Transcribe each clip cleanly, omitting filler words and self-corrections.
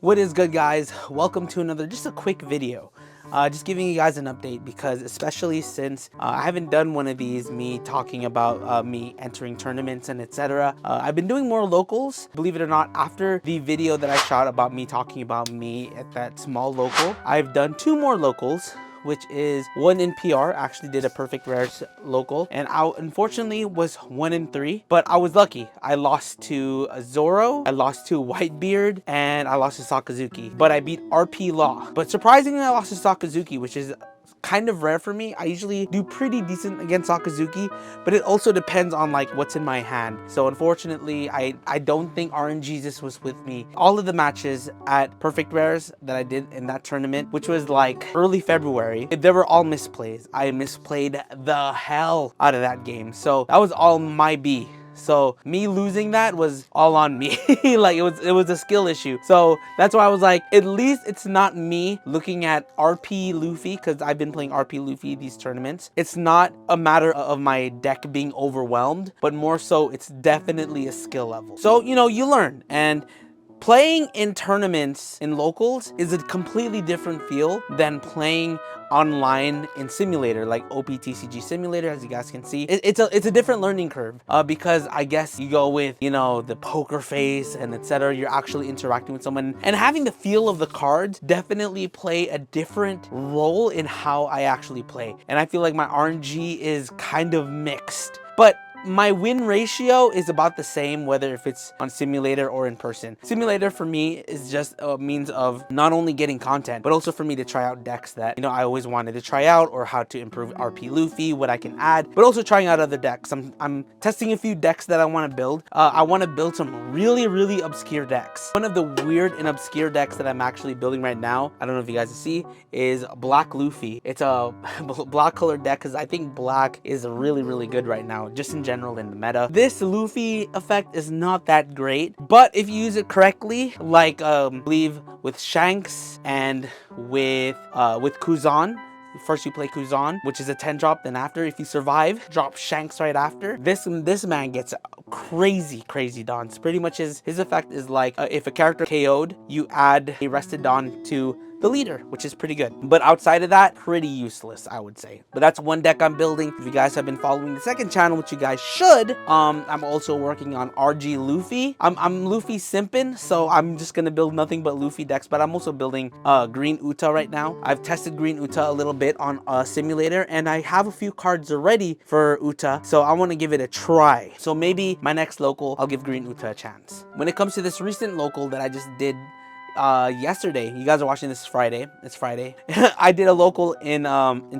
What is good, guys? Welcome to another, just a quick video. Just giving you guys an update because especially since I haven't done one of these, me talking about me entering tournaments and etc. I've been doing more locals, believe it or not. After the video that I shot about me talking about me at that small local, I've done 2 more locals, which is one in PR. Actually did a perfect rares local, and I unfortunately was 1 in 3, but I was lucky. I lost to Zoro, I lost to Whitebeard, and I lost to Sakazuki, but I beat RP Law. But surprisingly, I lost to Sakazuki, which is kind of rare for me. I usually do pretty decent against Sakazuki, but it also depends on like what's in my hand. So unfortunately, I don't think RNGesus was with me all of the matches at Perfect Rares that I did in that tournament, which was like early February. They were all misplays. I misplayed the hell out of that game, so that was all my B. So me losing that was all on me. Like it was a skill issue. So that's why I was like, at least it's not me looking at RP Luffy, because I've been playing RP Luffy these tournaments. It's not a matter of my deck being overwhelmed, but more so it's definitely a skill level. So, you know, you learn. And playing in tournaments in locals is a completely different feel than playing online in simulator like OPTCG simulator. As you guys can see, it's a different learning curve because I guess you go with, you know, the poker face and etc. You're actually interacting with someone, and having the feel of the cards definitely play a different role in how I actually play. And I feel like my RNG is kind of mixed, but my win ratio is about the same whether if it's on simulator or in person. Simulator for me is just a means of not only getting content, but also for me to try out decks that, you know, I always wanted to try out, or how to improve RP Luffy, what I can add, but also trying out other decks. I'm testing a few decks that I want to build. I want to build some really obscure decks. One of the weird and obscure decks that I'm actually building right now, I don't know if you guys see, is Black Luffy. It's a black colored deck because I think black is really good right now, just in general in the meta. This Luffy effect is not that great, but if you use it correctly, like I believe with Shanks and with Kuzan. First you play Kuzan, which is a 10 drop, then after, if you survive, drop Shanks right after. This man gets crazy dons. Pretty much his effect is like if a character KO'd, you add a rested don to the leader, which is pretty good. But outside of that, pretty useless, I would say. But that's one deck I'm building. If you guys have been following the second channel, which you guys should, I'm also working on RG Luffy. I'm Luffy simping, so I'm just gonna build nothing but Luffy decks. But I'm also building Green Uta right now. I've tested Green Uta a little bit on a simulator, and I have a few cards already for Uta, so I want to give it a try. So maybe my next local, I'll give Green Uta a chance. When it comes to this recent local that I just did yesterday, you guys are watching this Friday, it's Friday. I did a local in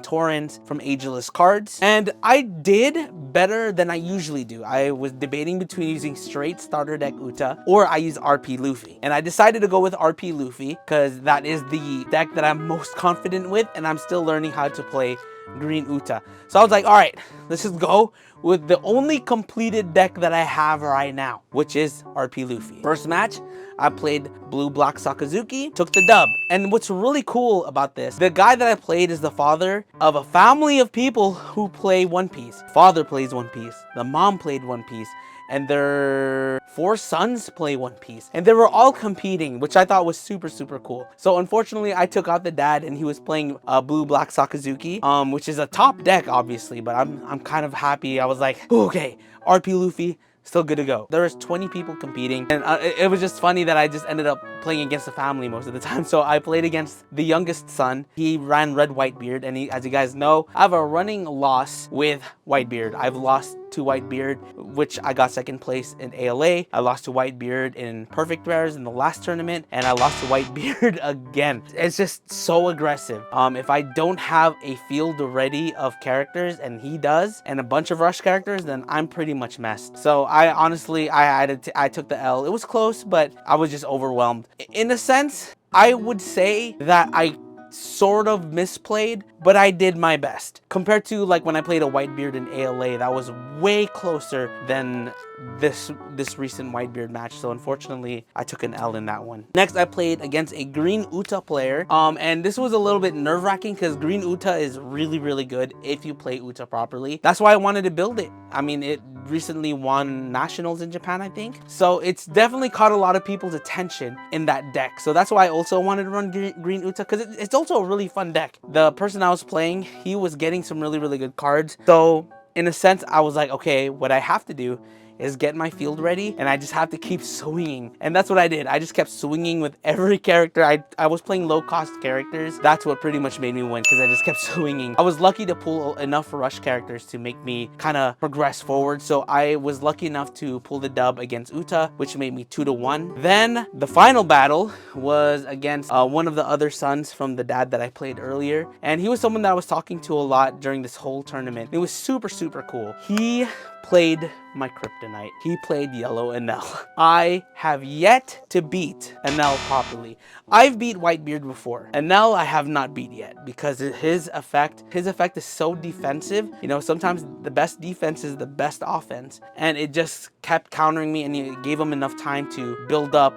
Torrent from Ageless Cards, and I did better than I usually do. I was debating between using straight starter deck Uta or I use RP Luffy, and I decided to go with RP Luffy because that is the deck that I'm most confident with, and I'm still learning how to play Green Uta. So I was like, all right, let's just go with the only completed deck that I have right now, which is RP Luffy. First match, I played Blue Black Sakazuki, took the dub. And what's really cool about this, the guy that I played is the father of a family of people who play One Piece. Father plays One Piece, the mom played One Piece, and their 4 sons play One Piece, and they were all competing, which I thought was super cool. So unfortunately, I took out the dad, and he was playing Blue Black Sakazuki, which is a top deck obviously, but I'm kind of happy. I was like, okay, RP Luffy, still good to go. There was 20 people competing, and it was just funny that I just ended up playing against the family most of the time. So I played against the youngest son. He ran Red Whitebeard, and as you guys know, I have a running loss with Whitebeard. I've lost to Whitebeard, which I got 2nd place in ALA. I lost to Whitebeard in Perfect Rares in the last tournament, and I lost to Whitebeard again. It's just so aggressive. If I don't have a field ready of characters, and he does, and a bunch of rush characters, then I'm pretty much messed. So I honestly, I took the L. It was close, but I was just overwhelmed. In a sense, I would say that I sort of misplayed, but I did my best. Compared to like when I played a Whitebeard in ALA, that was way closer than this recent Whitebeard match. So unfortunately, I took an L in that one. Next, I played against a green Uta player. And this was a little bit nerve-wracking because green Uta is really, really good if you play Uta properly. That's why I wanted to build it. I mean, it recently won nationals in Japan, I think. So it's definitely caught a lot of people's attention in that deck. So that's why I also wanted to run green Uta, because it's also a really fun deck. The person I was playing, he was getting some really, really good cards. So in a sense, I was like, okay, what I have to do is get my field ready, and I just have to keep swinging. And that's what I did. I just kept swinging with every character. I was playing low cost characters. That's what pretty much made me win, because I just kept swinging. I was lucky to pull enough rush characters to make me kind of progress forward. So I was lucky enough to pull the dub against Uta, which made me 2-1. Then the final battle was against one of the other sons from the dad that I played earlier. And he was someone that I was talking to a lot during this whole tournament. It was super, super cool. He played my kryptonite. He played yellow Enel. I have yet to beat Enel properly. I've beat Whitebeard before. Enel I have not beat yet, because his effect is so defensive. You know, sometimes the best defense is the best offense, and it just kept countering me, and it gave him enough time to build up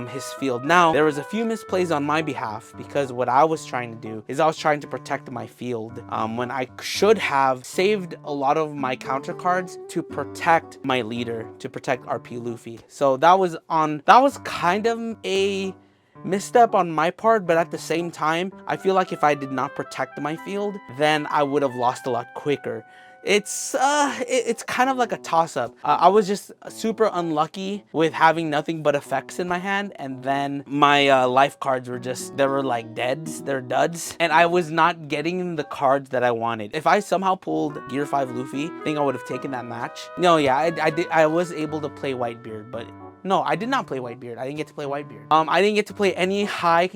his field. Now, there was a few misplays on my behalf, because what I was trying to do is I was trying to protect my field when I should have saved a lot of my counter cards to protect my leader, to protect RP Luffy. So that was kind of a misstep on my part, but at the same time, I feel like if I did not protect my field, then I would have lost a lot quicker. It's kind of like a toss-up. I was just super unlucky with having nothing but effects in my hand, and then my life cards were they were like they're duds, and I was not getting the cards that I wanted. If I somehow pulled Gear 5 Luffy, I think I would have taken that match. No, yeah, I was able to play Whitebeard, but no, I did not play Whitebeard. I didn't get to play Whitebeard. I didn't get to play any high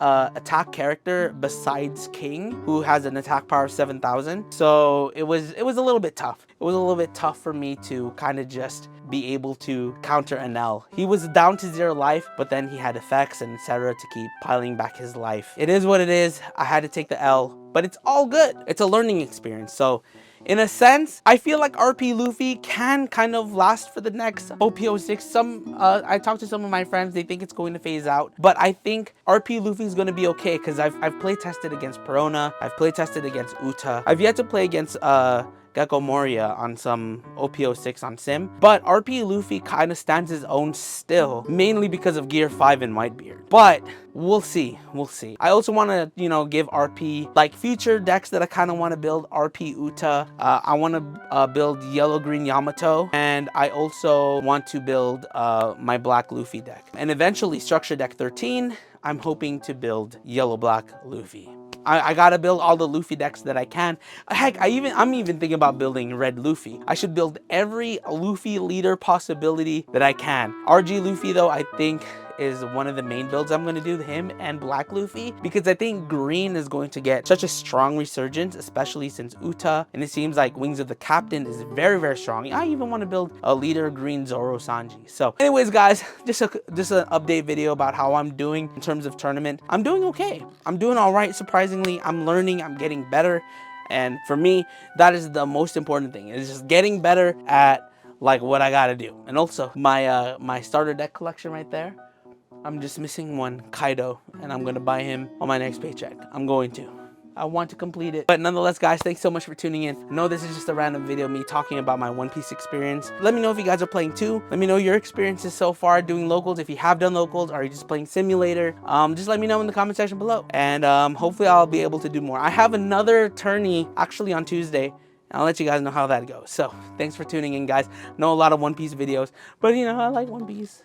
attack character besides King, who has an attack power of 7,000. So it was a little bit tough. It was a little bit tough for me to kind of just be able to counter Enel. He was down to 0 life, but then he had effects and etc. to keep piling back his life. It is what it is. I had to take the L, but it's all good. It's a learning experience. So in a sense, I feel like RP Luffy can kind of last for the next OP06. I talked to some of my friends, they think it's going to phase out, but I think RP Luffy is going to be okay, because I've play tested against Perona, I've play tested against Uta, I've yet to play against Gecko Moria on some OP06 on Sim, but RP Luffy kind of stands his own still, mainly because of Gear 5 and Whitebeard. But we'll see. I also want to, you know, give RP like future decks that I kind of want to build. RP Uta, I want to build Yellow Green Yamato, and I also want to build my Black Luffy deck, and eventually Structure Deck 13. I'm hoping to build Yellow Black Luffy. I gotta build all the Luffy decks that I can. Heck, I'm even thinking about building Red Luffy. I should build every Luffy leader possibility that I can. RG Luffy, though, I think is one of the main builds I'm going to do, him and Black Luffy, because I think green is going to get such a strong resurgence, especially since Uta, and it seems like Wings of the Captain is very, very strong. I even want to build a leader green Zoro Sanji. So anyways, guys, just an update video about how I'm doing in terms of tournament. I'm doing okay. I'm doing all right, surprisingly. I'm learning, I'm getting better, and for me, that is the most important thing. It's just getting better at like what I gotta do. And also my my starter deck collection right there, I'm just missing one, Kaido, and I'm gonna buy him on my next paycheck. I want to complete it. But nonetheless, guys, thanks so much for tuning in. I know this is just a random video, me talking about my One Piece experience. Let me know if you guys are playing too. Let me know your experiences so far doing locals. If you have done locals, or are you just playing simulator? Just let me know in the comment section below. And hopefully I'll be able to do more. I have another tourney actually on Tuesday. I'll let you guys know how that goes. So thanks for tuning in, guys. I know a lot of One Piece videos, but you know, I like One Piece.